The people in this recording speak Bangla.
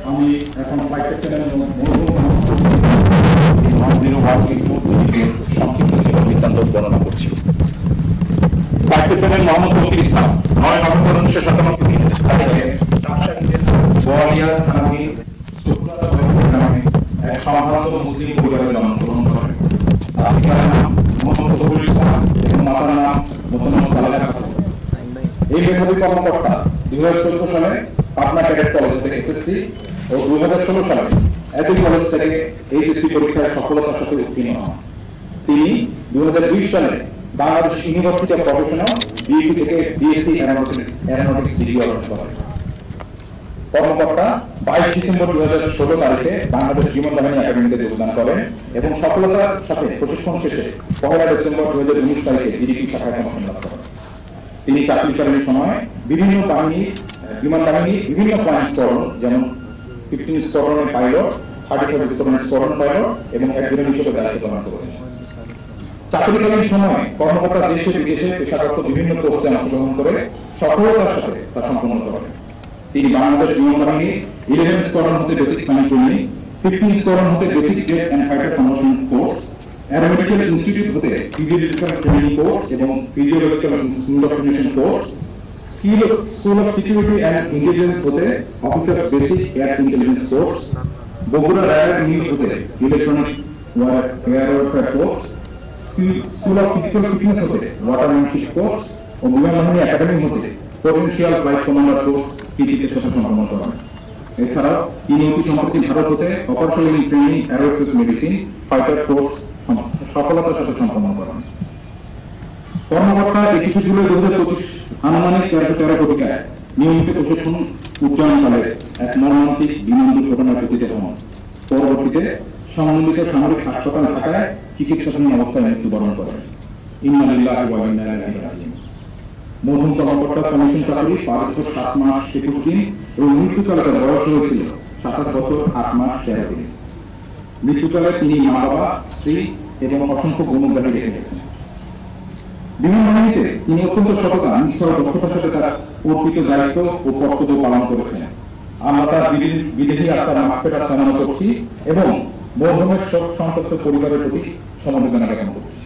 আমি এখন ফ্লাইট চ্যানেলের সংক্ষিপ্ত বৃত্তান্ত বর্ণনা করছি। ফ্লাইট চ্যানেল মোহাম্মদ তৌকির ইসলাম 9 নভেম্বর 1997 তারিখে গোয়ালিয়র থানাধীন শুক্রবার গ্রামে এক সম্ভ্রান্ত মুসলিম পরিবারে জন্মগ্রহণ করেন। তার পিতার নাম মোহাম্মদ তৌকির ইসলাম এবং মাতার নাম মোহাম্মদ সালেহা খাতুন। এই মেধাবী কর্মকর্তা 2014 সালে পাবনা ক্যাডেট কলেজ থেকে এসএসসি ও 2016 সালে একই কলেজ থেকে এইচএসসি পরীক্ষায় সফলতার সাথে উত্তীর্ণ হন। তিনি 2020 সালে Bangladesh university of professional BEP থেকে বিএসসি এরোনটিক্স ডিগ্রি অর্জন করেন। কর্মকর্তা 22 ডিসেম্বর 2016 তারিখে বাংলাদেশ বিমান বাহিনী একাডেমিতে যোগদান করেন এবং সফলতার সাথে প্রশিক্ষণ শেষে 1 ডিসেম্বর 2019 তারিখে জিডিপি শাখায় প্রমোশন লাভ করেন। তিনি চাকরিকালীন সময় বিভিন্ন বিমান বাহিনী বিভিন্ন প্ল্যান স্কোয়াড্রন যেমন 15 স্কোয়াড্রনের পাইলট, 35 স্কোয়াড্রনের স্কোয়াড্রন পাইলট এবং একজনের হিসেবে দায়িত্ব পালন করেছেন। চাকরিকালীন সময় কর্মকর্তা দেশে বিদেশে পেশাগত বিভিন্ন কোর্সে অংশগ্রহণ করে সফলতার সাথে তা সম্পন্ন করেন। তিনি বাংলাদেশ বিমান বাহিনীর 11 স্কোয়াড্রন হতে বেসিক প্ল্যানিং ট্রেনিং, 15 স্কোয়াড্রন হতে basic jet and fighter promotion course, aeromedical institute হতে ফিজিওলজিক্যাল ট্রেনিং কোর্স এবং physiological indoctrination course, school of security and intelligence হতে officer basic air intelligence course, Bogura radar unit হতে electronic warfare course, school of physical fitness হতে ওয়াটারম্যানশিপ কোর্স ও বিমান বাহিনী একাডেমি হতে পোটেনশিয়াল ফ্লাইট কমান্ডার কোর্স টিটিতে সম্পন্ন করেন। এছাড়াও তিনি অতি সম্প্রতি ভারত হতে operational training aerospace medicine fighter course সফলতার সাথে সম্পন্ন করেন। কর্মকর্তা 21 জুলাই 2025 আনুমানিক 13 কোটি টাকায় নিয়মিত প্রশিক্ষণ উচ্চারণকালে এক মর্মান্তিক বিমান দুর্ঘটনায় পতিত হন। পরবর্তীতে সম্মিলিত সামরিক হাসপাতাল ঢাকায় চিকিৎসাধীন অবস্থায় মৃত্যুবরণ করেন। ইন্না লিল্লাহি ওয়া ইন্না ইলাইহি রাজিউন। মরহুম কর্মকর্তা কমিশন চাকরি 5 বছর 7 মাস 21 দিন এবং মৃত্যুকালে তার বয়স হয়েছিল 27 বছর 8 মাস 13 দিন। মৃত্যুকালে তিনি মা বাবা, স্ত্রী এবং অসংখ্য গুণগান রেখে গেছেন। বিমান বাহিনীতে তিনি অত্যন্ত সততা, নিষ্ঠা ও দক্ষতার সাথে তার অর্পিত দায়িত্ব ও কর্তব্য পালন করেছেন। আমরা তার বিদেহী আত্মার মাগফিরাত কামনা করছি এবং মরহুমের শোক সন্তপ্ত পরিবারের প্রতি সমবেদনা জ্ঞাপন করছি।